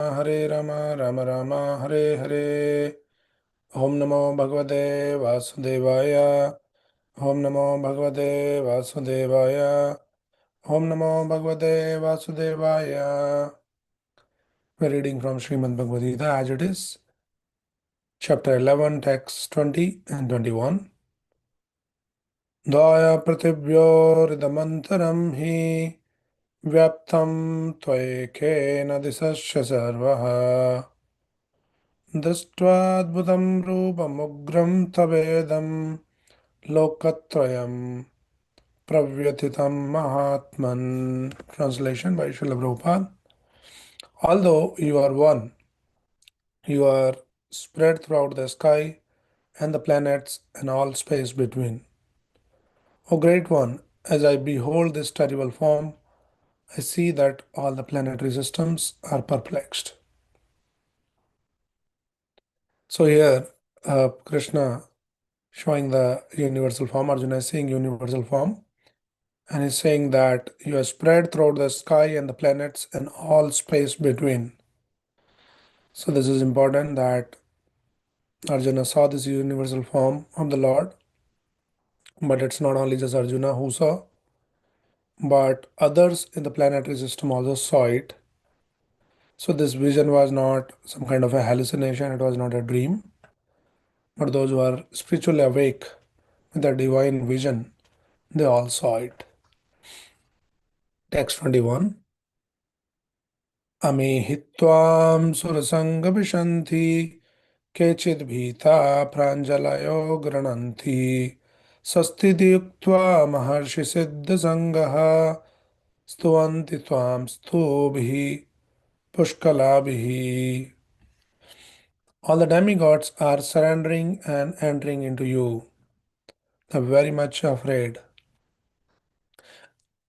हरे राम राम राम हरे हरे। ओम नमो भगवते वासुदेवाय। ओम नमो भगवते वासुदेवाय। ओम नमो भगवते वासुदेवाय। We're reading from Srimad Bhagavad Gita as it is, chapter 11, texts 20 and 21. Dvaya pratibhyoridamantram hi vyaptam tvayekena disasya sarvaha दृष्ट्वाद्भुतं रूपमुग्रं तवेदं लोकत्रयं प्रव्यथितं महात्मन्. Translation by Srila Prabhupada. Although you are one, you are spread throughout the sky and the planets and all space between. O Great One, as I behold this terrible form, I see that all the planetary systems are perplexed. So here, Krishna showing the universal form, Arjuna is seeing universal form, and he's saying that you are spread throughout the sky and the planets and all space between. So this is important that Arjuna saw this universal form of the Lord, but it's not only just Arjuna who saw, but others in the planetary system also saw it. So this vision was not some kind of a hallucination, it was not a dream, but those who are spiritually awake with the divine vision, they all saw it. Text 21. अमीहित्वां सुरसङ्गविशन्ति केचिद्भीता प्राञ्जलयो गृह्णन्ति स्वस्तीत्युक्त्वा महर्षिसिद्धसङ्गः स्तुवन्ति त्वां स्तुभिः पुष्कलाभिः. All the demigods are surrendering and entering into you. They're very much afraid,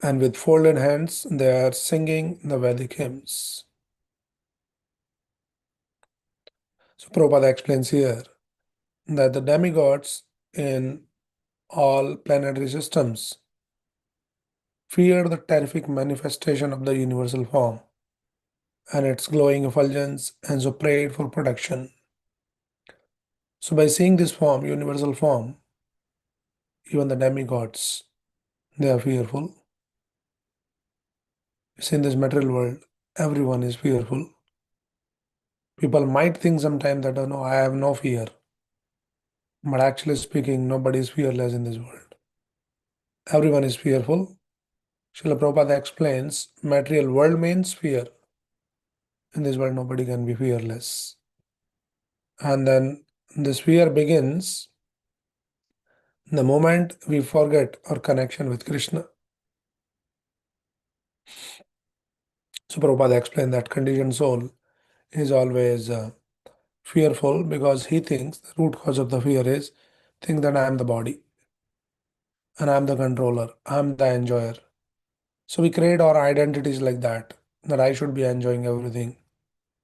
and with folded hands they are singing the Vedic hymns. So Prabhupada explains here that the demigods in all planetary systems feared the terrific manifestation of the universal form and its glowing effulgence and so prayed for protection. So by seeing this form, universal form, even the demigods, they are fearful. You see, in this material world, everyone is fearful. People might think sometimes that, oh no, I have no fear. But actually speaking, nobody is fearless in this world. Everyone is fearful. Srila Prabhupada explains material world means fear. In this world, nobody can be fearless. And then this fear begins the moment we forget our connection with Krishna. So Prabhupada explained that conditioned soul is always fearful because he thinks the root cause of the fear is think that I am the body and I am the controller, I am the enjoyer. So we create our identities like that I should be enjoying everything,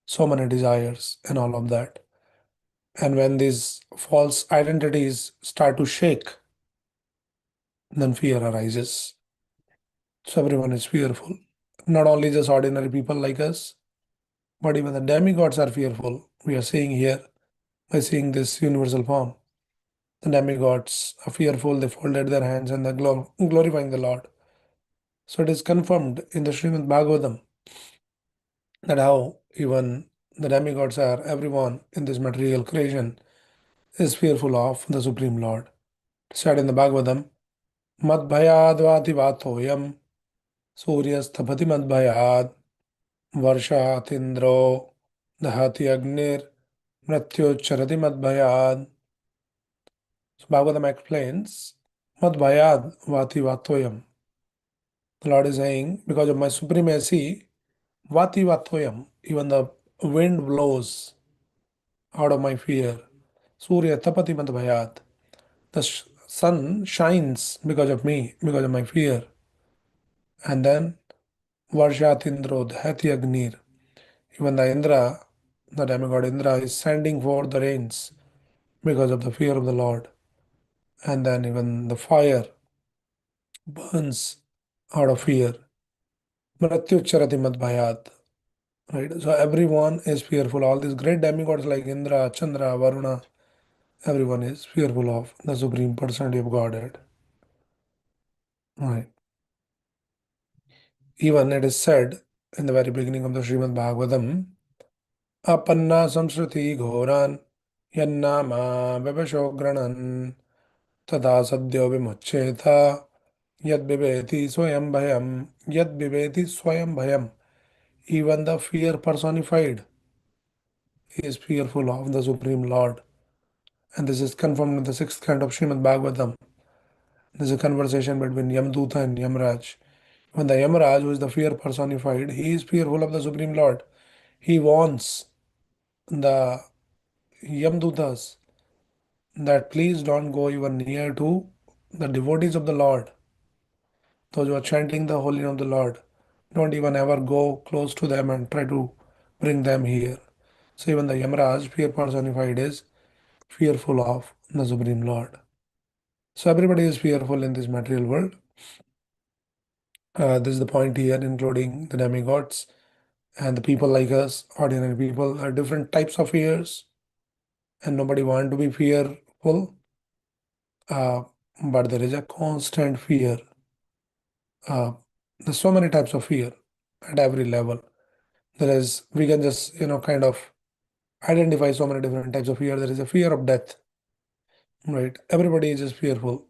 so many desires and all of that. And when these false identities start to shake, then fear arises. So everyone is fearful. Not only just ordinary people like us, but even the demigods are fearful. We are seeing here by seeing this universal form. The demigods are fearful, they folded their hands and they're glorifying the Lord. So it is confirmed in the Srimad Bhagavatam that how even the demigods are, everyone in this material creation is fearful of the Supreme Lord. Said in the Bhagavatam, Mad bhayad vati vatoyam Suryasthapati mad bhayad Varshatindro Dahati Agnir Mrityocharati mad bhayad. So Bhagavatam explains, Mad bhayad vati vatoyam. The Lord is saying, because of my supremacy, vati vatoyam, even the wind blows out of my fear. Surya tapati mad bhayat. The sun shines because of me, because of my fear. And then Varshatindro Dhati Agnir. Even the Indra, the demigod Indra, is sending forth the rains because of the fear of the Lord. And then even the fire burns out of fear. Mrityucharati mad bhayat. right? So everyone is fearful. All these great demigods like Indra, Chandra, Varuna, everyone is fearful of the Supreme Personality of Godhead, right? Even it is said in the very beginning of the Srimad Bhagavatam, Apanna samsruti ghoran yannama vivashogranan तथा सद्यो विमुच्येत yad viveti swayam bhayam yad viveti swayam bhayam. Even the fear personified is fearful of the Supreme Lord. And this is confirmed in the sixth canto of Srimad Bhagavatam. There's a conversation between Yamduta and Yamraj. When the Yamraj, who is the fear personified, he is fearful of the Supreme Lord. He warns the Yamdutas that please don't go even near to the devotees of the Lord, those who are chanting the holy name of the Lord. Don't even ever go close to them and try to bring them here. So even the Yamaraj, fear personified, is fearful of the Supreme Lord. So everybody is fearful in this material world. This is the point here, including the demigods and the people like us, ordinary people, are different types of fears, and nobody want to be fearful. Uh, but there is a constant fear. Uh, there's so many types of fear at every level. There is, we can just, kind of identify so many different types of fear. There is a fear of death, right? Everybody is just fearful.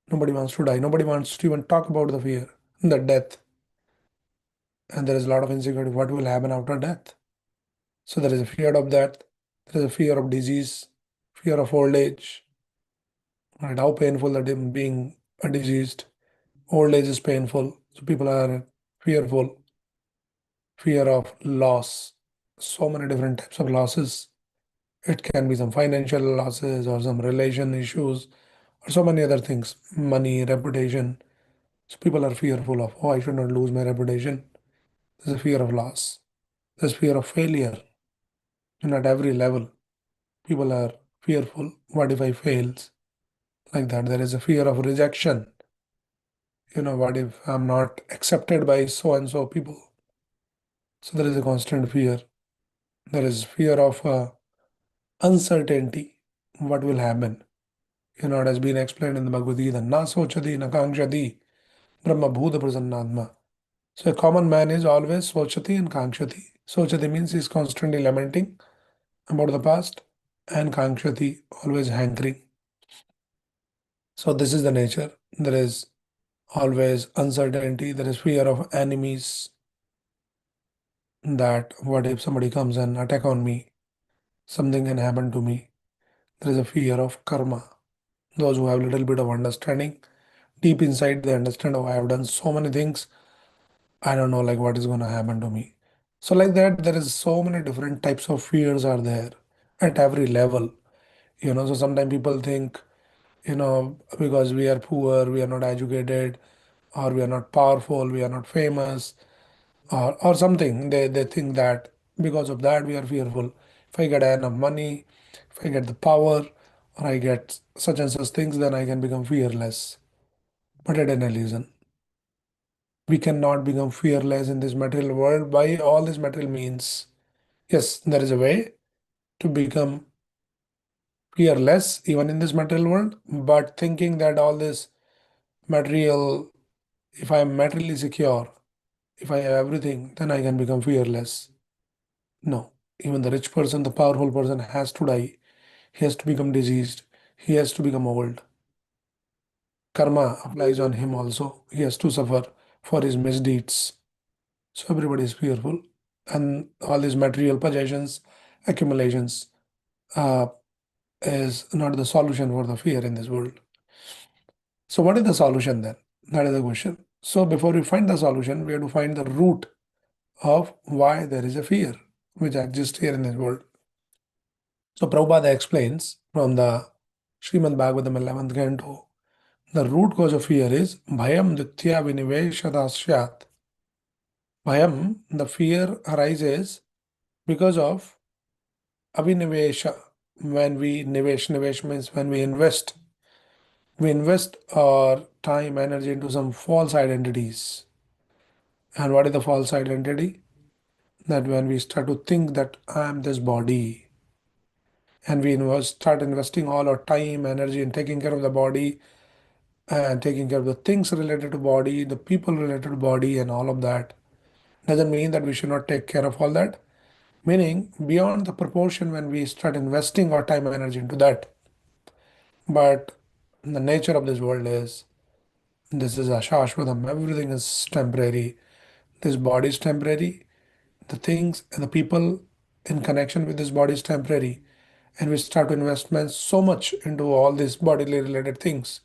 Nobody wants to die. Nobody wants to even talk about the fear, the death. And there is a lot of insecurity. What will happen after death? So there is a fear of death. There is a fear of disease, fear of old age, right? How painful that being a diseased. Old age is painful. So people are fearful. Fear of loss. So many different types of losses. It can be some financial losses or some relation issues or so many other things, money, reputation. So people are fearful of, oh, I should not lose my reputation. There's a fear of loss. There's fear of failure. And at every level, people are fearful. What if I fails? Like that. There is a fear of rejection. What if I'm not accepted by so and so people? So there is a constant fear. There is fear of uncertainty. What will happen? It has been explained in the Bhagavad Gita. Na sochati na kangshati brahma bhuta prasannatma. So a common man is always sochati and kangshati. Sochati means he's constantly lamenting about the past, and kangshati, always hankering. So this is the nature. There is always uncertainty. There is fear of enemies, that what if somebody comes and attack on me? Something can happen to me. There is a fear of karma. Those who have little bit of understanding, deep inside they understand, oh, I have done so many things. I don't know like what is going to happen to me. So like that, there is so many different types of fears are there at every level. So sometimes people think, because we are poor, we are not educated, or we are not powerful, we are not famous, or something. They think that because of that we are fearful. If I get enough money, if I get the power, or I get such and such things, then I can become fearless. But at an illusion. We cannot become fearless in this material world by all this material means. Yes, there is a way to become fearless even in this material world, but thinking that all this material, if I am materially secure, if I have everything, then I can become fearless. No, even the rich person, the powerful person has to die. He has to become diseased. He has to become old. Karma applies on him also. He has to suffer for his misdeeds. So everybody is fearful. And all these material possessions, accumulations, uh, is not the solution for the fear in this world. So what is the solution then? That is the question. So before we find the solution, we have to find the root of why there is a fear which exists here in this world. So Prabhupada explains from the Srimad Bhagavatam 11th canto, the root cause of fear is bhayam ditya viniveshadasyat. Bhayam, the fear arises because of avinivesha. When we nivesh means when we invest our time, energy into some false identities. And what is the false identity? That when we start to think that I am this body, and we start investing all our time, energy in taking care of the body and taking care of the things related to body, the people related to body, and all of that, doesn't mean that we should not take care of all that. Meaning, beyond the proportion when we start investing our time and energy into that. But the nature of this world is this is ashashvatam, everything is temporary. This body is temporary, the things and the people in connection with this body is temporary. And we start to investment so much into all these bodily related things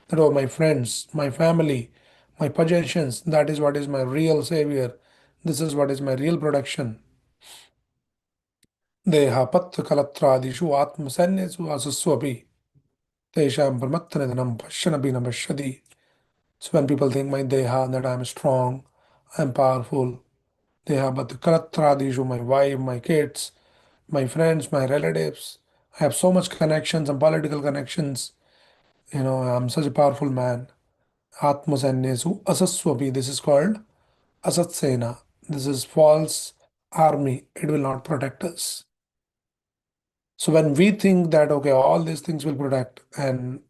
that oh my friends, my family, my possessions, that is what is my real savior. This is what is my real protection. Dehapat kalatradishu atmasanyashu asuswapi tesham pramattanidhanam pashyanapi napashyati. So when people think my deha, that I'm strong, I'm powerful, dehapat kalatradishu, my wife, my kids, my friends, my relatives, I have so much connections and political connections. I'm such a powerful man. Atmasanyasu asaswapi. This is called asatsena. This is false army. It will not protect us. So when we think that okay, all these things will protect, and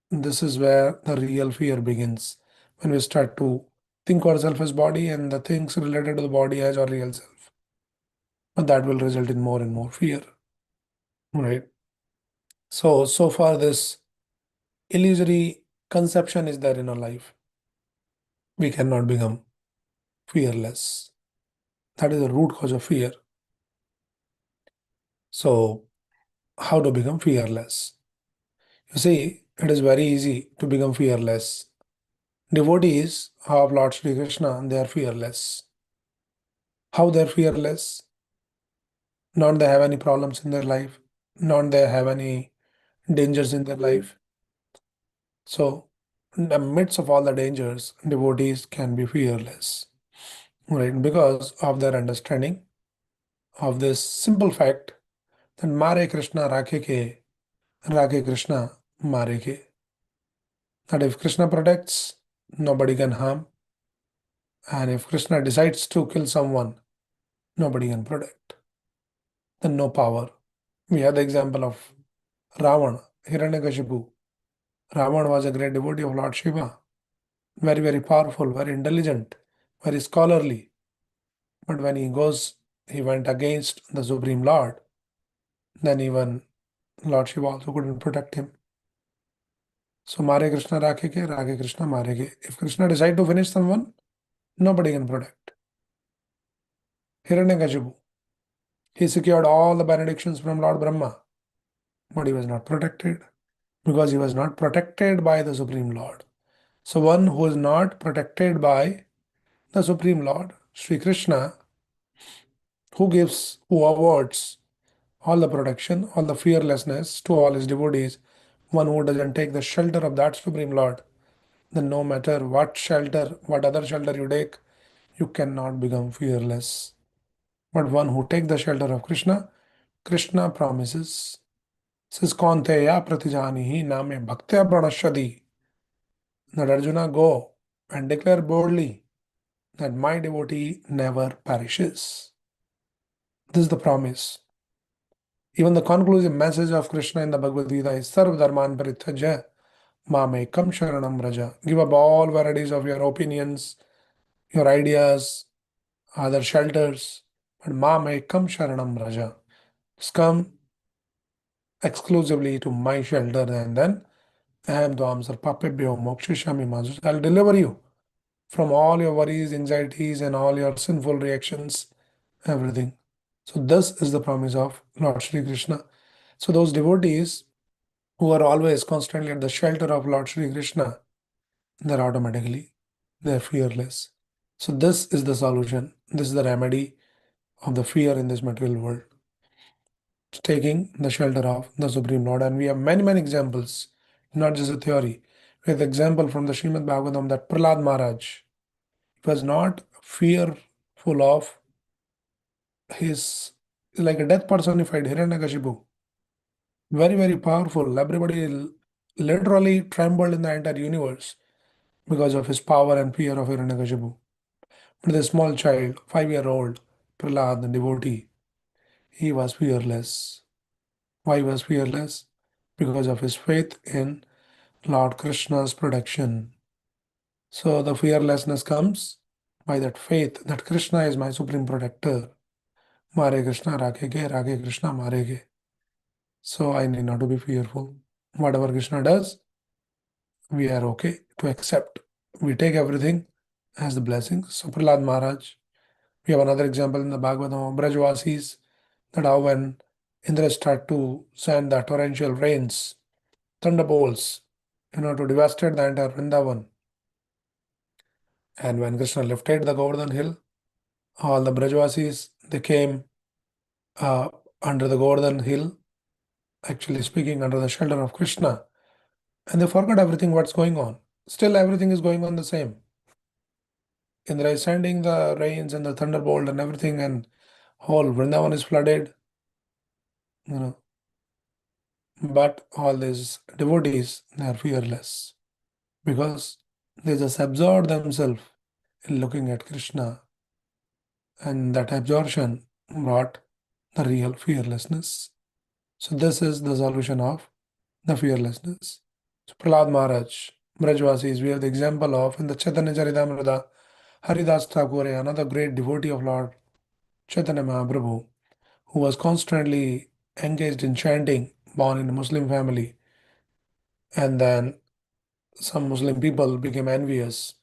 this is where the real fear begins. When we start to think ourselves as body and the things related to the body as our real self. But that will result in more and more fear. Right. So far this illusory conception is there in our life. We cannot become fearless. That is the root cause of fear. So how to become fearless? You see, it is very easy to become fearless. Devotees of Lord Sri Krishna, they are fearless. How they are fearless? Not they have any problems in their life, not they have any dangers in their life. So, in the midst of all the dangers, devotees can be fearless, right? Because of their understanding of this simple fact that Mare Krishna Rakhe ke, Rakhe Krishna Mare ke. That if Krishna protects, nobody can harm. And if Krishna decides to kill someone, nobody can protect. Then no power. We have the example of Ravana, Hiranyakashipu. Ravana was a great devotee of Lord Shiva, very, very powerful, very intelligent, very scholarly. But when he went against the Supreme Lord, then even Lord Shiva also couldn't protect him. So Mare Krishna Rakhe Krishna Mare ke. If Krishna decide to finish someone, nobody can protect. Hiranyakashipu, he secured all the benedictions from Lord Brahma, but he was not protected because he was not protected by the Supreme Lord. So one who is not protected by the Supreme Lord, Sri Krishna, who awards all the protection, all the fearlessness to all his devotees, one who doesn't take the shelter of that Supreme Lord, then no matter what shelter, what other shelter you take, you cannot become fearless. But one who take the shelter of Krishna, Krishna promises, says Kaunteya pratijanihi name bhaktya pranashadi. That Arjuna go and declare boldly that my devotee never perishes. This is the promise. Even the conclusive message of Krishna in the Bhagavad Gita is Sarv Dharman Parityaja Mamekam Sharanam Raja. Give up all varieties of your opinions, your ideas, other shelters, but Mamekam Sharanam Raja. Just come exclusively to my shelter, and then Aham Dvam Sarpapebhyo Mokshishami Mazu. I'll deliver you from all your worries, anxieties, and all your sinful reactions, everything. So this is the promise of Lord Shri Krishna. So those devotees who are always constantly at the shelter of Lord Shri Krishna, they're fearless. So this is the solution. This is the remedy of the fear in this material world. Taking the shelter of the Supreme Lord. And we have many, many examples, not just a theory. We have the example from the Srimad Bhagavatam that Prahlad Maharaj was not fearful of his, like a death personified Hiranyakashipu. Very, very powerful. Everybody literally trembled in the entire universe because of his power and fear of Hiranyakashipu. But the small child, 5-year-old, Prahlad, the devotee, he was fearless. Why he was fearless? Because of his faith in Lord Krishna's protection. So the fearlessness comes by that faith that Krishna is my supreme protector. Mare Krishna rakhege, rakhe Krishna marege. So I need not to be fearful. Whatever Krishna does, we are okay to accept. We take everything as the blessings. So Prahlad Maharaj, we have another example in the Bhagavatam of Brajvasis, that how when Indra start to send the torrential rains, thunderbolts, to devastate the entire Vrindavan. And when Krishna lifted the Govardhan hill, all the Brajvasis, they came uh, under the Govardhan hill, actually speaking under the shelter of Krishna, and they forgot everything what's going on. Still everything is going on the same. Indra is sending the rains and the thunderbolt and everything, and whole Vrindavan is flooded. You know, but all these devotees, they are fearless because they just absorb themselves in looking at Krishna, and that absorption brought the real fearlessness. So this is the solution of the fearlessness. So Prahlad Maharaj, Brajvasis, we have the example of in the Chaitanya Charitamrita, Haridas Thakur, another great devotee of Lord Chaitanya Mahaprabhu, who was constantly engaged in chanting, born in a Muslim family, and then some Muslim people became envious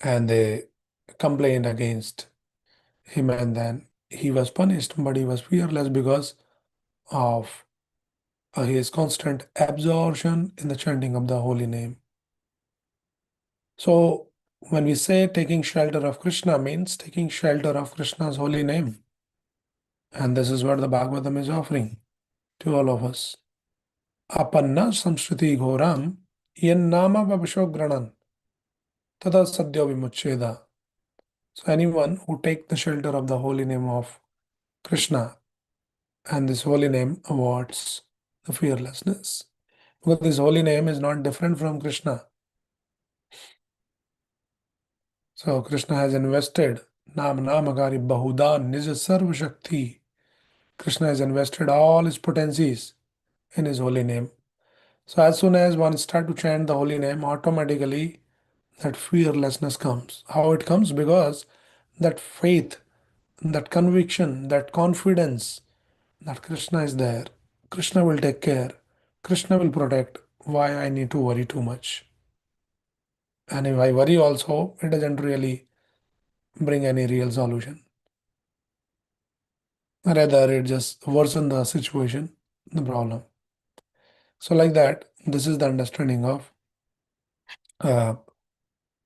and they complained against him, and then he was punished, but he was fearless because of his constant absorption in the chanting of the holy name. So when we say taking shelter of Krishna means taking shelter of Krishna's holy name. And this is what the Bhagavatam is offering to all of us. Apanna samskriti ghoram yannama vabshogranan tada sadhya vimucheda. So anyone who take the shelter of the holy name of Krishna, and this holy name awards the fearlessness. Because this holy name is not different from Krishna. So Krishna has invested Nam Namakari Bahuda Nija Sarva Shakti. Krishna has invested all his potencies in his holy name. So as soon as one start to chant the holy name, automatically that fearlessness comes. How it comes? Because that faith, that conviction, that confidence that Krishna is there, Krishna will take care, Krishna will protect. Why I need to worry too much? And if I worry also, it doesn't really bring any real solution. Rather, it just worsen the situation, the problem. So, like that, this is the understanding of uh,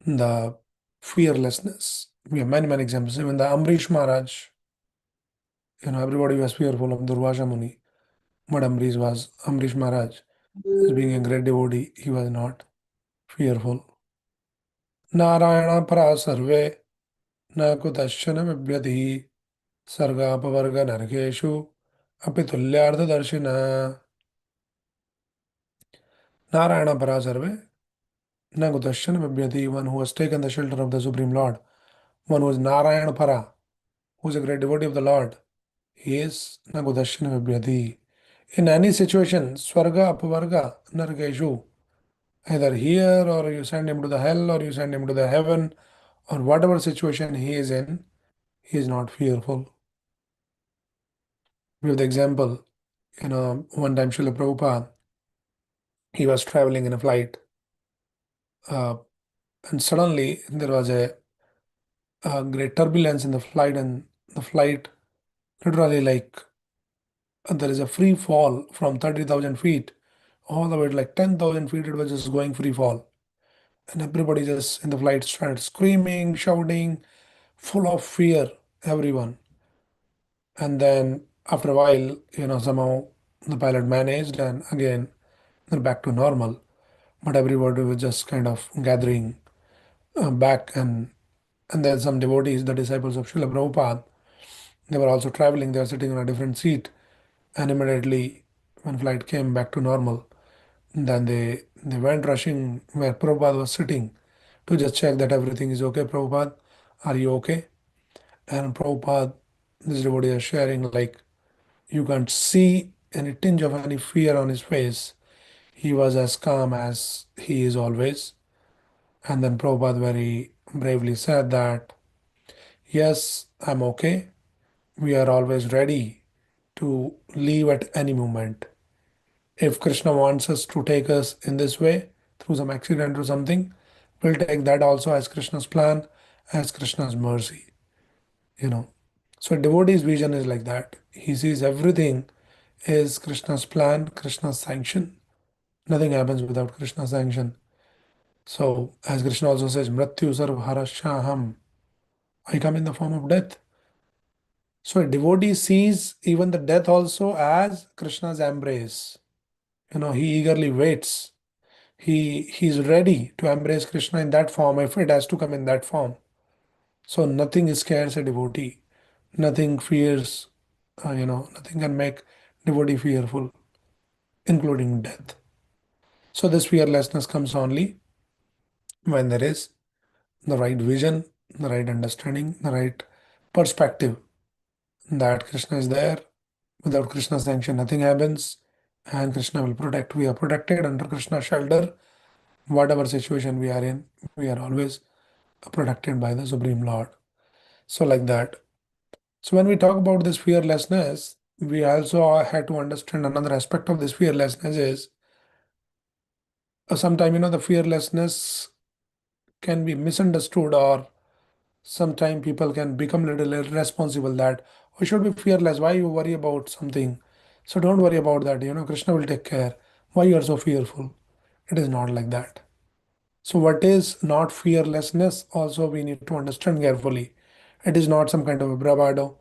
the fearlessness. We have many, many examples. Even the Amrish Maharaj, everybody was fearful of Durvasha Muni, but Amrish Maharaj, as being a great devotee, he was not fearful. Narayana para sarve na kudashana vibyadhi sarga pavarga narkeshu apitulyartha darshina. Narayana para sarve na kudashana vibyadhi, one who has taken the shelter of the Supreme Lord, one who is Narayana para, who is a great devotee of the Lord. He is Nagudashana Vibhyati. In any situation, Swarga, Apavarga, Nargeshu, either here or you send him to the hell or you send him to the heaven or whatever situation he is in, he is not fearful. We have the example, one time Srila Prabhupada, he was traveling in a flight uh, and suddenly there was a great turbulence in the flight, and the flight literally like there is a free fall from 30,000 feet all the way to like 10,000 feet. It was just going free fall, and everybody just in the flight started screaming, shouting, full of fear, everyone. And then after a while, somehow the pilot managed, and again they're back to normal. But everybody was just kind of gathering back, and then some devotees, the disciples of Srila Prabhupada, they were also traveling. They were sitting on a different seat, and immediately when flight came back to normal, then they went rushing where Prabhupada was sitting to just check that everything is okay. Prabhupada, are you okay? And Prabhupada, this devotee is sharing like you can't see any tinge of any fear on his face. He was as calm as he is always. And then Prabhupada very bravely said that, yes, I'm okay. We are always ready to leave at any moment. If Krishna wants us to take us in this way, through some accident or something, we'll take that also as Krishna's plan, as Krishna's mercy, you know. So a devotee's vision is like that. He sees everything is Krishna's plan, Krishna's sanction. Nothing happens without Krishna's sanction. So as Krishna also says, Mrityu Sarvharashaham, I come in the form of death. So a devotee sees even the death also as Krishna's embrace. He eagerly waits. He's ready to embrace Krishna in that form if it has to come in that form. So nothing scares a devotee. Nothing fears, nothing can make devotee fearful, including death. So this fearlessness comes only when there is the right vision, the right understanding, the right perspective that Krishna is there. Without Krishna's sanction, nothing happens, and Krishna will protect. We are protected under Krishna's shelter. Whatever situation we are in, we are always protected by the Supreme Lord. So, like that. So, when we talk about this fearlessness, we also had to understand another aspect of this fearlessness is sometimes, the fearlessness can be misunderstood, or sometimes people can become little irresponsible that we should be fearless. Why you worry about something? So don't worry about that. Krishna will take care. Why you are so fearful? It is not like that. So what is not fearlessness? Also, we need to understand carefully. It is not some kind of a bravado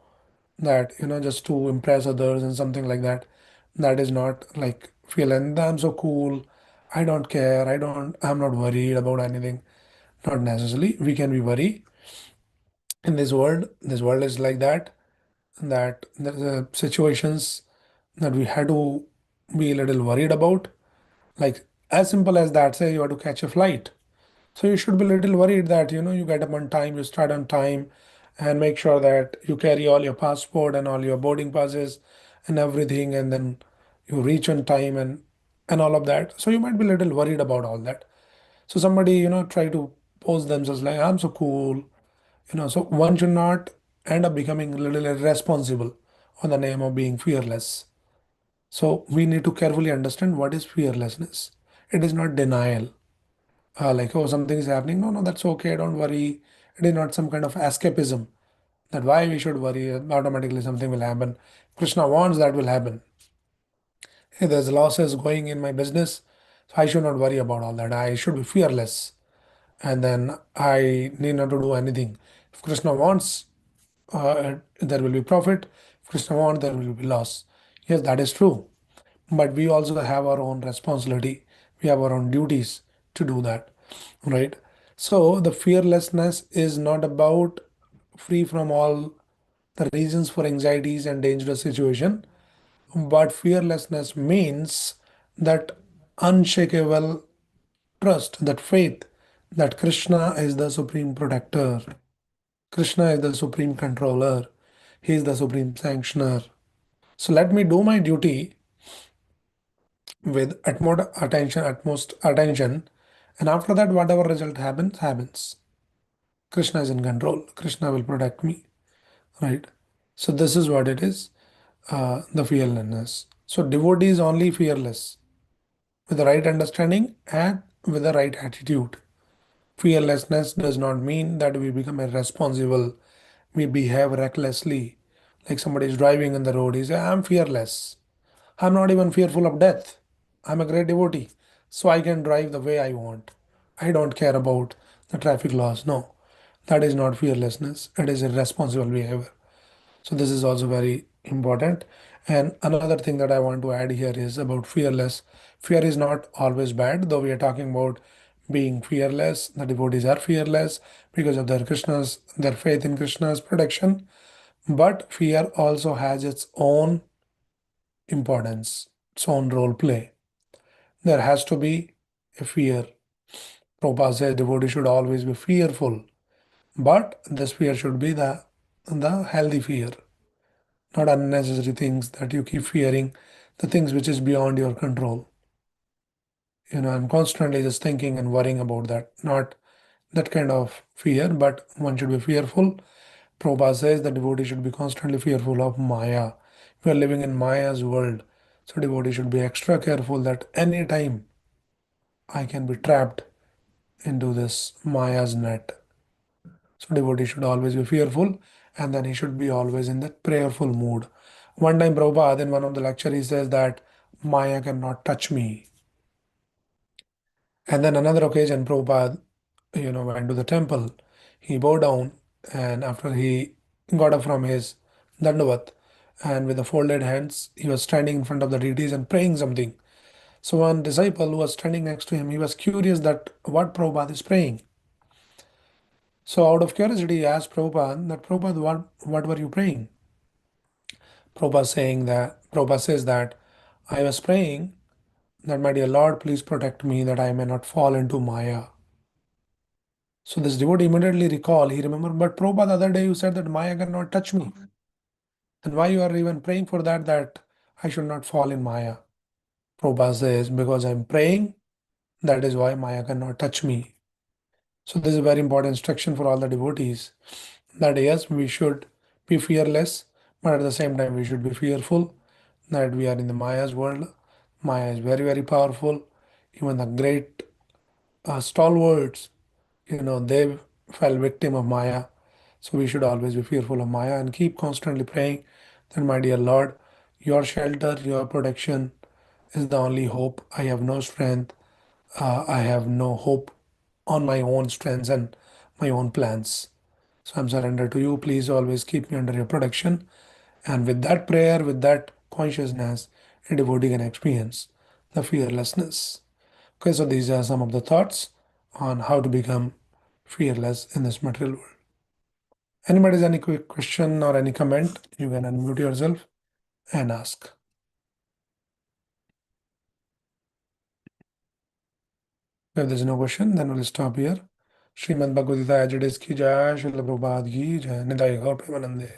that just to impress others and something like that. That is not like feel and I'm so cool. I don't care. I'm not worried about anything. Not necessarily. We can be worried in this world. This world is like that there are situations that we had to be a little worried about, like as simple as that. Say you have to catch a flight, so you should be a little worried that you get up on time, you start on time, and make sure that you carry all your passport and all your boarding passes and everything, and then you reach on time and all of that. So you might be a little worried about all that. So somebody try to pose themselves like I'm so cool. So one should not end up becoming a little irresponsible on the name of being fearless. So we need to carefully understand what is fearlessness. It is not denial. Like, oh, something is happening. No, no, that's okay. Don't worry. It is not some kind of escapism that why we should worry. Automatically something will happen. Krishna wants that will happen. Hey, there's losses going in my business. So I should not worry about all that. I should be fearless. And then I need not to do anything. If Krishna wants, there will be profit. If Krishna wants, there will be loss. Yes, that is true. But we also have our own responsibility. We have our own duties to do that, right? So the fearlessness is not about free from all the reasons for anxieties and dangerous situation, but fearlessness means that unshakable trust, that faith that Krishna is the supreme protector, Krishna is the supreme controller, he is the supreme sanctioner. So let me do my duty with utmost attention, and after that, whatever result happens, happens. Krishna is in control. Krishna will protect me, right? So this is what it is, the fearlessness. So devotee is only fearless with the right understanding and with the right attitude. Fearlessness does not mean that we become irresponsible, we behave recklessly. Like somebody is driving on the road, he says, I'm fearless. I'm not even fearful of death. I'm a great devotee, so I can drive the way I want. I don't care about the traffic laws. No, that is not fearlessness. It is irresponsible behavior. So this is also very important. And another thing that I want to add here is about fearless. Fear is not always bad, though we are talking about being fearless. The devotees are fearless because of their faith in Krishna's protection. But fear also has its own importance, its own role play. There has to be a fear. Prabhupada says devotee should always be fearful, but this fear should be the the healthy fear, not unnecessary things that you keep fearing, the things which is beyond your control. I'm constantly just thinking and worrying about that. Not that kind of fear, but one should be fearful. Prabhupada says the devotee should be constantly fearful of Maya. We are living in Maya's world, so devotee should be extra careful that any time I can be trapped into this Maya's net. So devotee should always be fearful, and then he should be always in that prayerful mood. One time Prabhupada in one of the lecture he says that Maya cannot touch me. And then another occasion Prabhupada, went to the temple. He bowed down, and after he got up from his dandavat, and with the folded hands, he was standing in front of the deities and praying something. So one disciple who was standing next to him, he was curious that what Prabhupada is praying. So out of curiosity, he asked Prabhupada that Prabhupada, what were you praying? Prabhupada says that I was praying that my dear Lord, please protect me that I may not fall into Maya. So this devotee immediately he remembered, but Prabhupada, the other day you said that Maya cannot touch me. And why you are even praying for that I should not fall in Maya? Prabhupada says, because I'm praying, that is why Maya cannot touch me. So this is a very important instruction for all the devotees that yes, we should be fearless, but at the same time we should be fearful that we are in the Maya's world. Maya is very, very powerful. Even the great stalwarts, they fell victim of Maya. So we should always be fearful of Maya and keep constantly praying that, my dear Lord, your shelter, your protection is the only hope. I have no strength. I have no hope on my own strengths and my own plans. So I'm surrendered to you. Please always keep me under your protection. And with that prayer, with that consciousness, a devotee can experience the fearlessness. Okay, so these are some of the thoughts on how to become fearless in this material world. Anybody has any quick question or any comment, you can unmute yourself and ask. If there's no question, then we'll stop here. Srimad Bhagavad Gita as it is ki jai, Srila Prabhupada ki jai, Nidai Gaur Premanande.